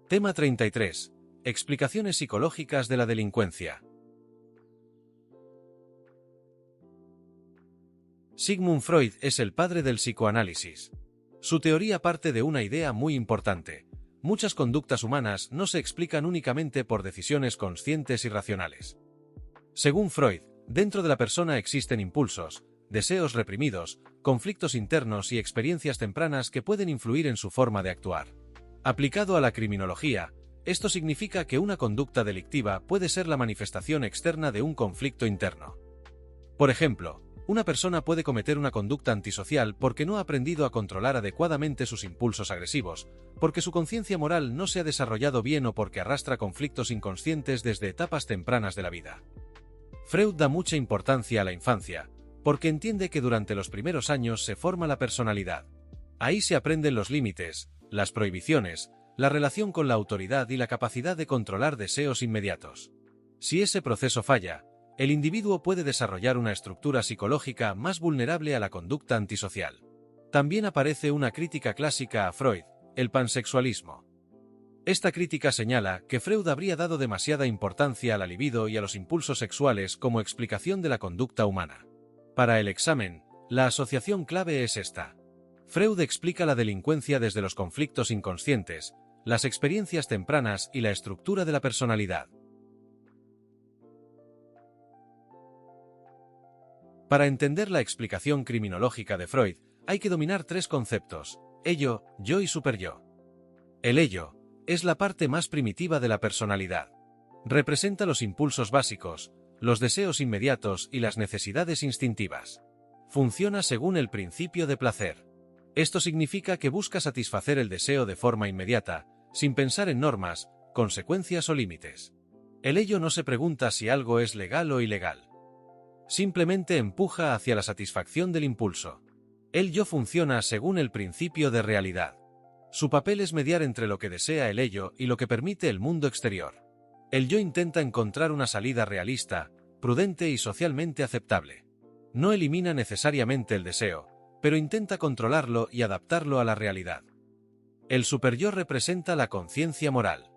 Tema 33. Explicaciones psicológicas de la delincuencia. Sigmund Freud es el padre del psicoanálisis. Su teoría parte de una idea muy importante. Muchas conductas humanas no se explican únicamente por decisiones conscientes y racionales. Según Freud, dentro de la persona existen impulsos, deseos reprimidos, conflictos internos y experiencias tempranas que pueden influir en su forma de actuar. Aplicado a la criminología, esto significa que una conducta delictiva puede ser la manifestación externa de un conflicto interno. Por ejemplo, una persona puede cometer una conducta antisocial porque no ha aprendido a controlar adecuadamente sus impulsos agresivos, porque su conciencia moral no se ha desarrollado bien o porque arrastra conflictos inconscientes desde etapas tempranas de la vida. Freud da mucha importancia a la infancia, porque entiende que durante los primeros años se forma la personalidad. Ahí se aprenden los límites, las prohibiciones, la relación con la autoridad y la capacidad de controlar deseos inmediatos. Si ese proceso falla, el individuo puede desarrollar una estructura psicológica más vulnerable a la conducta antisocial. También aparece una crítica clásica a Freud, el pansexualismo. Esta crítica señala que Freud habría dado demasiada importancia a la libido y a los impulsos sexuales como explicación de la conducta humana. Para el examen, la asociación clave es esta. Freud explica la delincuencia desde los conflictos inconscientes, las experiencias tempranas y la estructura de la personalidad. Para entender la explicación criminológica de Freud, hay que dominar tres conceptos: ello, yo y superyo. El ello es la parte más primitiva de la personalidad. Representa los impulsos básicos, los deseos inmediatos y las necesidades instintivas. Funciona según el principio de placer. Esto significa que busca satisfacer el deseo de forma inmediata, sin pensar en normas, consecuencias o límites. El ello no se pregunta si algo es legal o ilegal. Simplemente empuja hacia la satisfacción del impulso. El yo funciona según el principio de realidad. Su papel es mediar entre lo que desea el ello y lo que permite el mundo exterior. El yo intenta encontrar una salida realista, prudente y socialmente aceptable. No elimina necesariamente el deseo, pero intenta controlarlo y adaptarlo a la realidad. El superyo representa la conciencia moral.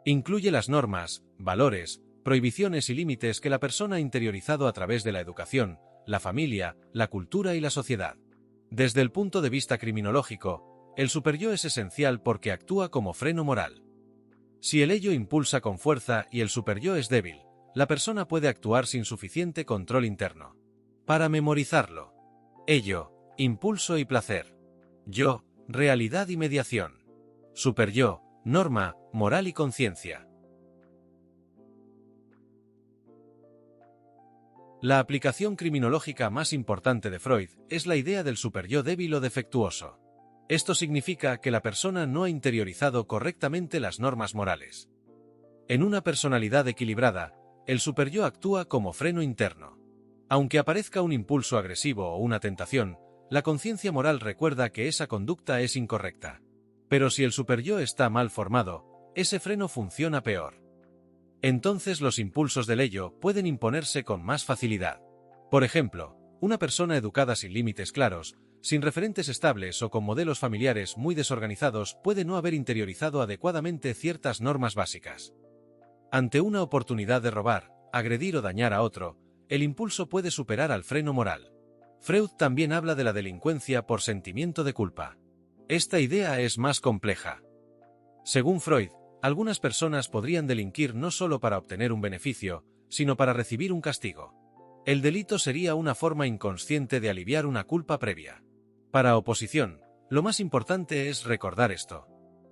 Incluye las normas, valores, prohibiciones y límites que la persona ha interiorizado a través de la educación, la familia, la cultura y la sociedad. Desde el punto de vista criminológico, el superyo es esencial porque actúa como freno moral. Si el ello impulsa con fuerza y el superyo es débil, la persona puede actuar sin suficiente control interno. Para memorizarlo: ello, impulso y placer; yo, realidad y mediación; superyo, norma, moral y conciencia. La aplicación criminológica más importante de Freud es la idea del superyo débil o defectuoso. Esto significa que la persona no ha interiorizado correctamente las normas morales. En una personalidad equilibrada, el superyo actúa como freno interno. Aunque aparezca un impulso agresivo o una tentación, la conciencia moral recuerda que esa conducta es incorrecta. Pero si el superyo está mal formado, ese freno funciona peor. Entonces los impulsos del ello pueden imponerse con más facilidad. Por ejemplo, una persona educada sin límites claros, sin referentes estables o con modelos familiares muy desorganizados puede no haber interiorizado adecuadamente ciertas normas básicas. Ante una oportunidad de robar, agredir o dañar a otro, el impulso puede superar al freno moral. Freud también habla de la delincuencia por sentimiento de culpa. Esta idea es más compleja. Según Freud, algunas personas podrían delinquir no solo para obtener un beneficio, sino para recibir un castigo. El delito sería una forma inconsciente de aliviar una culpa previa. Para oposición, lo más importante es recordar esto.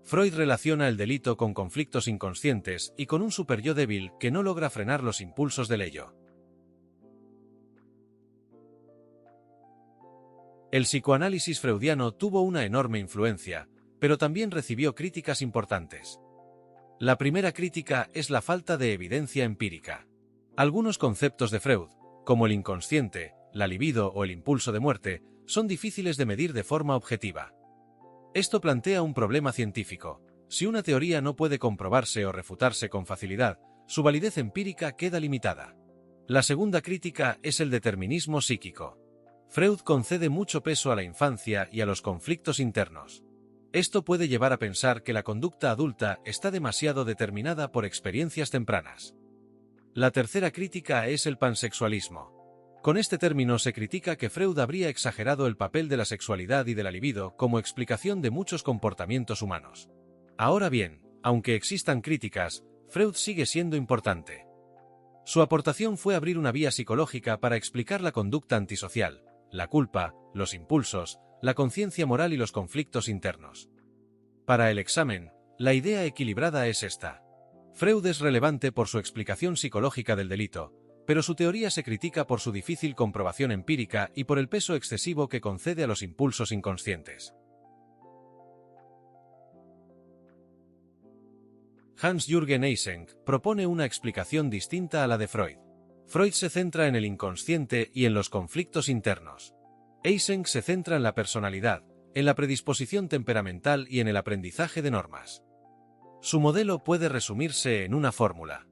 Freud relaciona el delito con conflictos inconscientes y con un superyo débil que no logra frenar los impulsos del ello. El psicoanálisis freudiano tuvo una enorme influencia, pero también recibió críticas importantes. La primera crítica es la falta de evidencia empírica. Algunos conceptos de Freud, como el inconsciente, la libido o el impulso de muerte, son difíciles de medir de forma objetiva. Esto plantea un problema científico. Si una teoría no puede comprobarse o refutarse con facilidad, su validez empírica queda limitada. La segunda crítica es el determinismo psíquico. Freud concede mucho peso a la infancia y a los conflictos internos. Esto puede llevar a pensar que la conducta adulta está demasiado determinada por experiencias tempranas. La tercera crítica es el pansexualismo. Con este término se critica que Freud habría exagerado el papel de la sexualidad y de la libido como explicación de muchos comportamientos humanos. Ahora bien, aunque existan críticas, Freud sigue siendo importante. Su aportación fue abrir una vía psicológica para explicar la conducta antisocial, la culpa, los impulsos, la conciencia moral y los conflictos internos. Para el examen, la idea equilibrada es esta. Freud es relevante por su explicación psicológica del delito, pero su teoría se critica por su difícil comprobación empírica y por el peso excesivo que concede a los impulsos inconscientes. Hans-Jürgen Eysenck propone una explicación distinta a la de Freud. Freud se centra en el inconsciente y en los conflictos internos. Eysenck se centra en la personalidad, en la predisposición temperamental y en el aprendizaje de normas. Su modelo puede resumirse en una fórmula.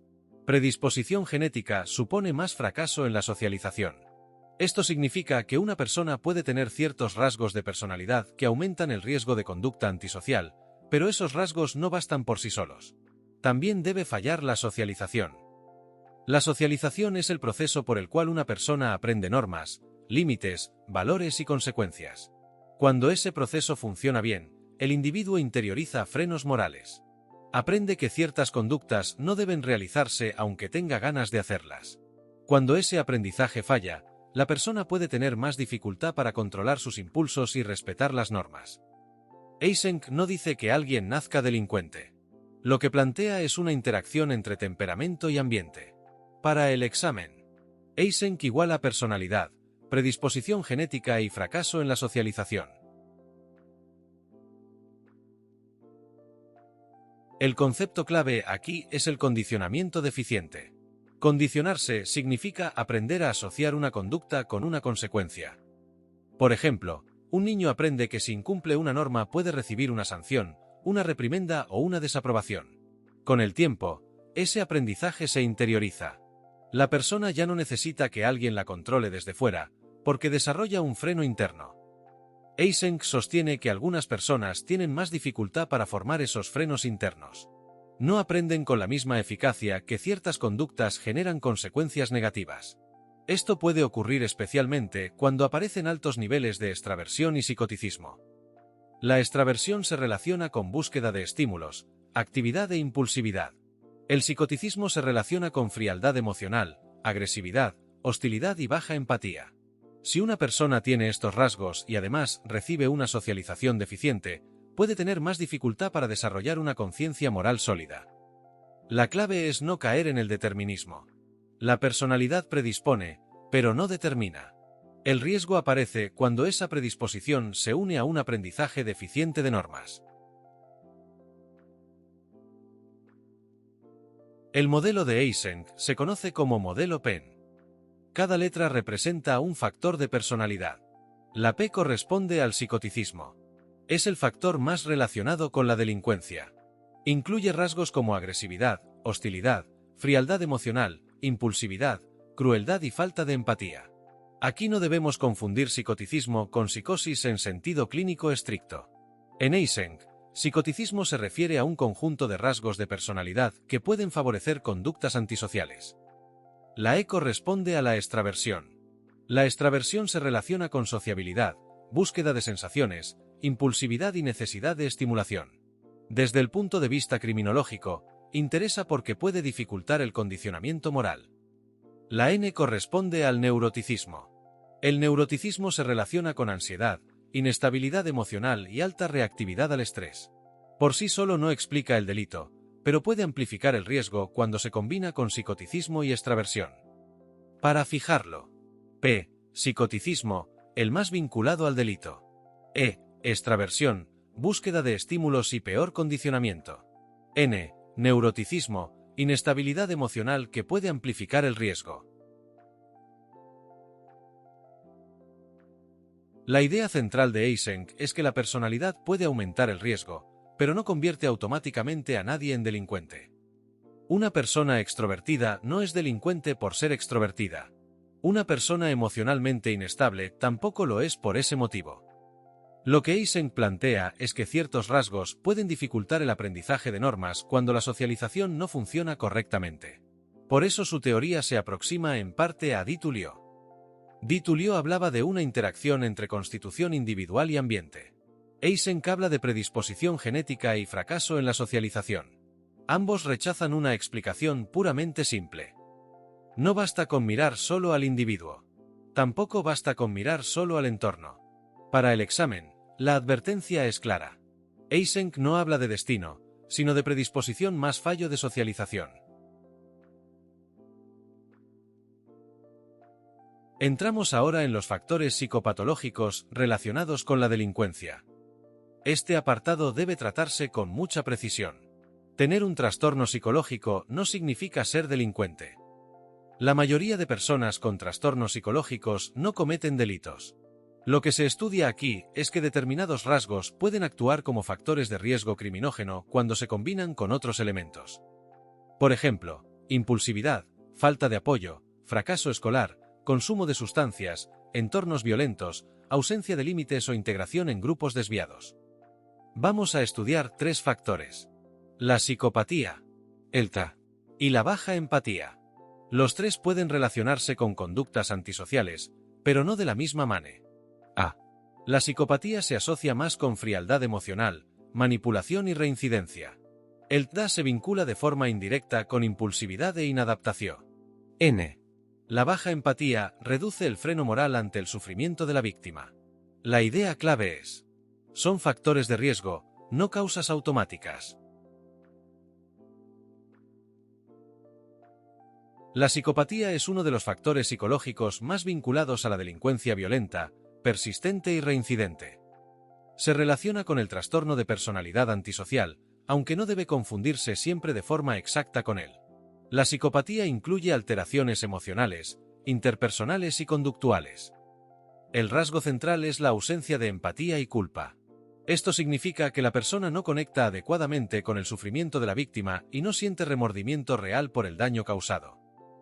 Predisposición genética supone más fracaso en la socialización. Esto significa que una persona puede tener ciertos rasgos de personalidad que aumentan el riesgo de conducta antisocial, pero esos rasgos no bastan por sí solos. También debe fallar la socialización. La socialización es el proceso por el cual una persona aprende normas, límites, valores y consecuencias. Cuando ese proceso funciona bien, el individuo interioriza frenos morales. Aprende que ciertas conductas no deben realizarse aunque tenga ganas de hacerlas. Cuando ese aprendizaje falla, la persona puede tener más dificultad para controlar sus impulsos y respetar las normas. Eysenck no dice que alguien nazca delincuente. Lo que plantea es una interacción entre temperamento y ambiente. Para el examen, Eysenck iguala personalidad, predisposición genética y fracaso en la socialización. El concepto clave aquí es el condicionamiento deficiente. Condicionarse significa aprender a asociar una conducta con una consecuencia. Por ejemplo, un niño aprende que si incumple una norma puede recibir una sanción, una reprimenda o una desaprobación. Con el tiempo, ese aprendizaje se interioriza. La persona ya no necesita que alguien la controle desde fuera, porque desarrolla un freno interno. Eysenck sostiene que algunas personas tienen más dificultad para formar esos frenos internos. No aprenden con la misma eficacia que ciertas conductas generan consecuencias negativas. Esto puede ocurrir especialmente cuando aparecen altos niveles de extraversión y psicoticismo. La extraversión se relaciona con búsqueda de estímulos, actividad e impulsividad. El psicoticismo se relaciona con frialdad emocional, agresividad, hostilidad y baja empatía. Si una persona tiene estos rasgos y además recibe una socialización deficiente, puede tener más dificultad para desarrollar una conciencia moral sólida. La clave es no caer en el determinismo. La personalidad predispone, pero no determina. El riesgo aparece cuando esa predisposición se une a un aprendizaje deficiente de normas. El modelo de Eysenck se conoce como modelo PEN. Cada letra representa un factor de personalidad. La P corresponde al psicoticismo. Es el factor más relacionado con la delincuencia. Incluye rasgos como agresividad, hostilidad, frialdad emocional, impulsividad, crueldad y falta de empatía. Aquí no debemos confundir psicoticismo con psicosis en sentido clínico estricto. En Eysenck, psicoticismo se refiere a un conjunto de rasgos de personalidad que pueden favorecer conductas antisociales. La E corresponde a la extraversión. La extraversión se relaciona con sociabilidad, búsqueda de sensaciones, impulsividad y necesidad de estimulación. Desde el punto de vista criminológico, interesa porque puede dificultar el condicionamiento moral. La N corresponde al neuroticismo. El neuroticismo se relaciona con ansiedad, inestabilidad emocional y alta reactividad al estrés. Por sí solo no explica el delito, pero puede amplificar el riesgo cuando se combina con psicoticismo y extraversión. Para fijarlo: P. Psicoticismo, el más vinculado al delito. E. Extraversión, búsqueda de estímulos y peor condicionamiento. N. Neuroticismo, inestabilidad emocional que puede amplificar el riesgo. La idea central de Eysenck es que la personalidad puede aumentar el riesgo, pero no convierte automáticamente a nadie en delincuente. Una persona extrovertida no es delincuente por ser extrovertida. Una persona emocionalmente inestable tampoco lo es por ese motivo. Lo que Eysenck plantea es que ciertos rasgos pueden dificultar el aprendizaje de normas cuando la socialización no funciona correctamente. Por eso su teoría se aproxima en parte a Ditulio. Ditulio hablaba de una interacción entre constitución individual y ambiente. Eysenck habla de predisposición genética y fracaso en la socialización. Ambos rechazan una explicación puramente simple. No basta con mirar solo al individuo. Tampoco basta con mirar solo al entorno. Para el examen, la advertencia es clara. Eysenck no habla de destino, sino de predisposición más fallo de socialización. Entramos ahora en los factores psicopatológicos relacionados con la delincuencia. Este apartado debe tratarse con mucha precisión. Tener un trastorno psicológico no significa ser delincuente. La mayoría de personas con trastornos psicológicos no cometen delitos. Lo que se estudia aquí es que determinados rasgos pueden actuar como factores de riesgo criminógeno cuando se combinan con otros elementos. Por ejemplo, impulsividad, falta de apoyo, fracaso escolar, consumo de sustancias, entornos violentos, ausencia de límites o integración en grupos desviados. Vamos a estudiar 3 factores: la psicopatía, el TDA y la baja empatía. Los 3 pueden relacionarse con conductas antisociales, pero no de la misma manera. A. La psicopatía se asocia más con frialdad emocional, manipulación y reincidencia. El TDA se vincula de forma indirecta con impulsividad e inadaptación. N. La baja empatía reduce el freno moral ante el sufrimiento de la víctima. La idea clave es: son factores de riesgo, no causas automáticas. La psicopatía es uno de los factores psicológicos más vinculados a la delincuencia violenta, persistente y reincidente. Se relaciona con el trastorno de personalidad antisocial, aunque no debe confundirse siempre de forma exacta con él. La psicopatía incluye alteraciones emocionales, interpersonales y conductuales. El rasgo central es la ausencia de empatía y culpa. Esto significa que la persona no conecta adecuadamente con el sufrimiento de la víctima y no siente remordimiento real por el daño causado.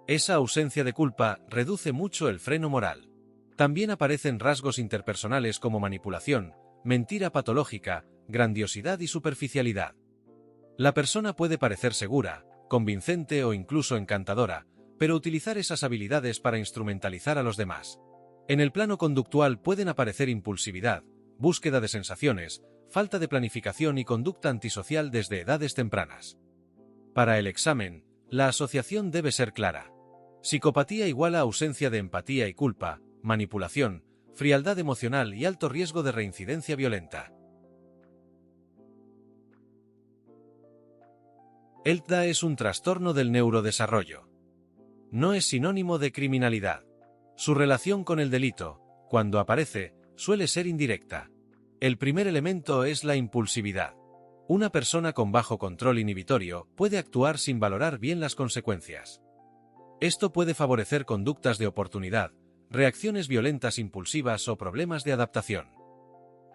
Esa ausencia de culpa reduce mucho el freno moral. También aparecen rasgos interpersonales como manipulación, mentira patológica, grandiosidad y superficialidad. La persona puede parecer segura, convincente o incluso encantadora, pero utilizar esas habilidades para instrumentalizar a los demás. En el plano conductual pueden aparecer impulsividad, búsqueda de sensaciones, falta de planificación y conducta antisocial desde edades tempranas. Para el examen, la asociación debe ser clara. Psicopatía igual a ausencia de empatía y culpa, manipulación, frialdad emocional y alto riesgo de reincidencia violenta. El TDA es un trastorno del neurodesarrollo. No es sinónimo de criminalidad. Su relación con el delito, cuando aparece, suele ser indirecta. El primer elemento es la impulsividad. Una persona con bajo control inhibitorio puede actuar sin valorar bien las consecuencias. Esto puede favorecer conductas de oportunidad, reacciones violentas impulsivas o problemas de adaptación.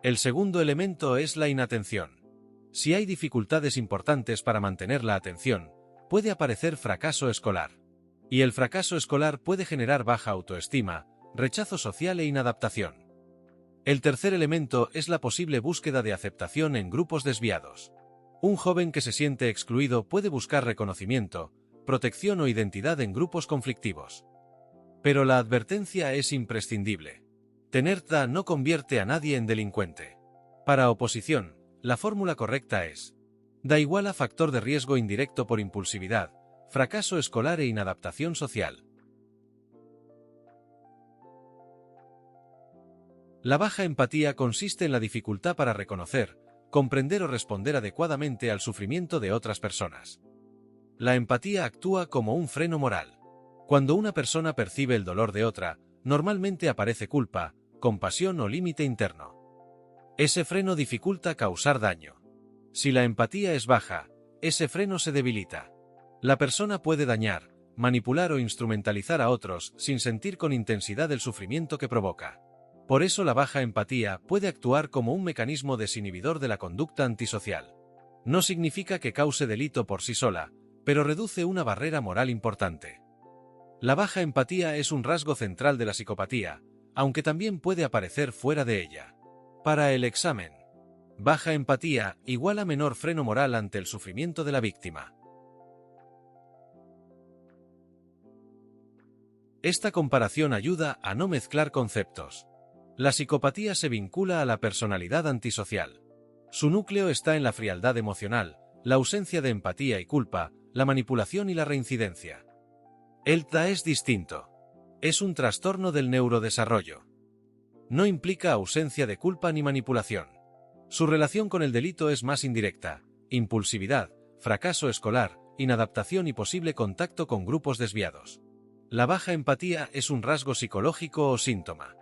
El segundo elemento es la inatención. Si hay dificultades importantes para mantener la atención, puede aparecer fracaso escolar. Y el fracaso escolar puede generar baja autoestima, rechazo social e inadaptación. El tercer elemento es la posible búsqueda de aceptación en grupos desviados. Un joven que se siente excluido puede buscar reconocimiento, protección o identidad en grupos conflictivos. Pero la advertencia es imprescindible. Tener TDA no convierte a nadie en delincuente. Para oposición, la fórmula correcta es: DA igual a factor de riesgo indirecto por impulsividad, fracaso escolar e inadaptación social. La baja empatía consiste en la dificultad para reconocer, comprender o responder adecuadamente al sufrimiento de otras personas. La empatía actúa como un freno moral. Cuando una persona percibe el dolor de otra, normalmente aparece culpa, compasión o límite interno. Ese freno dificulta causar daño. Si la empatía es baja, ese freno se debilita. La persona puede dañar, manipular o instrumentalizar a otros sin sentir con intensidad el sufrimiento que provoca. Por eso la baja empatía puede actuar como un mecanismo desinhibidor de la conducta antisocial. No significa que cause delito por sí sola, pero reduce una barrera moral importante. La baja empatía es un rasgo central de la psicopatía, aunque también puede aparecer fuera de ella. Para el examen. Baja empatía igual a menor freno moral ante el sufrimiento de la víctima. Esta comparación ayuda a no mezclar conceptos. La psicopatía se vincula a la personalidad antisocial. Su núcleo está en la frialdad emocional, la ausencia de empatía y culpa, la manipulación y la reincidencia. El TDA es distinto. Es un trastorno del neurodesarrollo. No implica ausencia de culpa ni manipulación. Su relación con el delito es más indirecta: impulsividad, fracaso escolar, inadaptación y posible contacto con grupos desviados. La baja empatía es un rasgo psicológico o síntoma.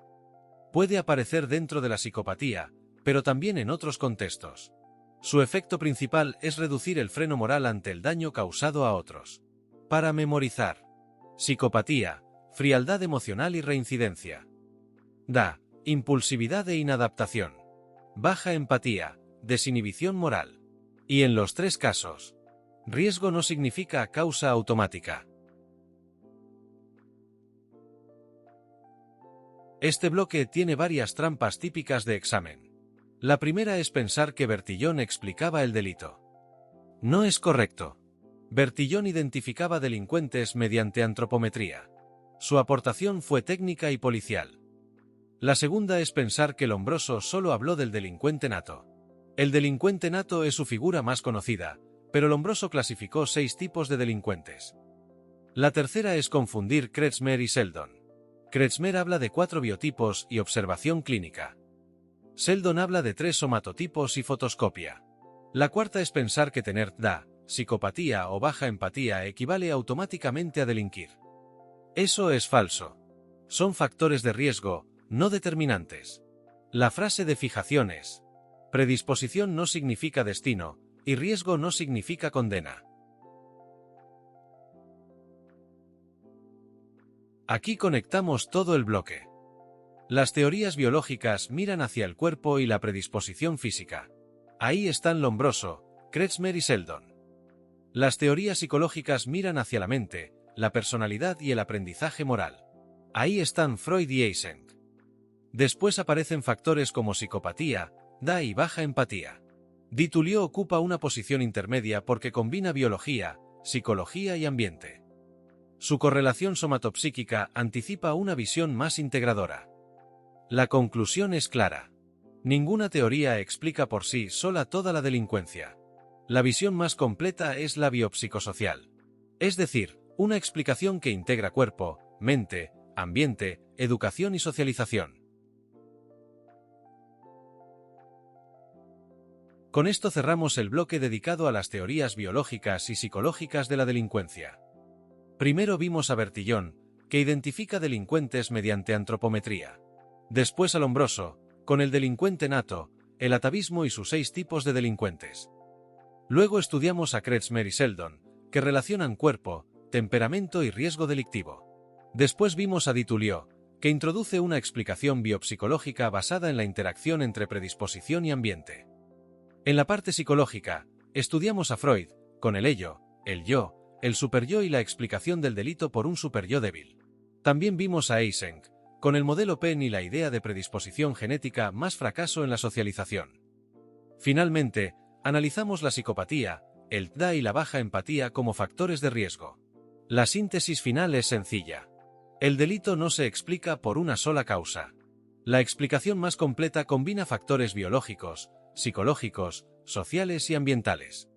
Puede aparecer dentro de la psicopatía, pero también en otros contextos. Su efecto principal es reducir el freno moral ante el daño causado a otros. Para memorizar. Psicopatía, frialdad emocional y reincidencia. DA, impulsividad e inadaptación. Baja empatía, desinhibición moral. Y en los tres casos, riesgo no significa causa automática. Este bloque tiene varias trampas típicas de examen. La primera es pensar que Bertillon explicaba el delito. No es correcto. Bertillon identificaba delincuentes mediante antropometría. Su aportación fue técnica y policial. La segunda es pensar que Lombroso solo habló del delincuente nato. El delincuente nato es su figura más conocida, pero Lombroso clasificó 6 tipos de delincuentes. La tercera es confundir Kretschmer y Seldon. Kretschmer habla de 4 biotipos y observación clínica. Seldon habla de 3 somatotipos y fotoscopia. La cuarta es pensar que tener TDA, psicopatía o baja empatía equivale automáticamente a delinquir. Eso es falso. Son factores de riesgo, no determinantes. La frase de fijación es: predisposición no significa destino, y riesgo no significa condena. Aquí conectamos todo el bloque. Las teorías biológicas miran hacia el cuerpo y la predisposición física. Ahí están Lombroso, Kretschmer y Seldon. Las teorías psicológicas miran hacia la mente, la personalidad y el aprendizaje moral. Ahí están Freud y Eysenck. Después aparecen factores como psicopatía, DA y baja empatía. Ditulieu ocupa una posición intermedia porque combina biología, psicología y ambiente. Su correlación somatopsíquica anticipa una visión más integradora. La conclusión es clara. Ninguna teoría explica por sí sola toda la delincuencia. La visión más completa es la biopsicosocial. Es decir, una explicación que integra cuerpo, mente, ambiente, educación y socialización. Con esto cerramos el bloque dedicado a las teorías biológicas y psicológicas de la delincuencia. Primero vimos a Bertillon, que identifica delincuentes mediante antropometría. Después a Lombroso, con el delincuente nato, el atavismo y sus 6 tipos de delincuentes. Luego estudiamos a Kretschmer y Seldon, que relacionan cuerpo, temperamento y riesgo delictivo. Después vimos a Ditulieu, que introduce una explicación biopsicológica basada en la interacción entre predisposición y ambiente. En la parte psicológica, estudiamos a Freud, con el ello, el yo, el superyo y la explicación del delito por un superyo débil. También vimos a Eysenck, con el modelo Penn y la idea de predisposición genética más fracaso en la socialización. Finalmente, analizamos la psicopatía, el TDA y la baja empatía como factores de riesgo. La síntesis final es sencilla. El delito no se explica por una sola causa. La explicación más completa combina factores biológicos, psicológicos, sociales y ambientales.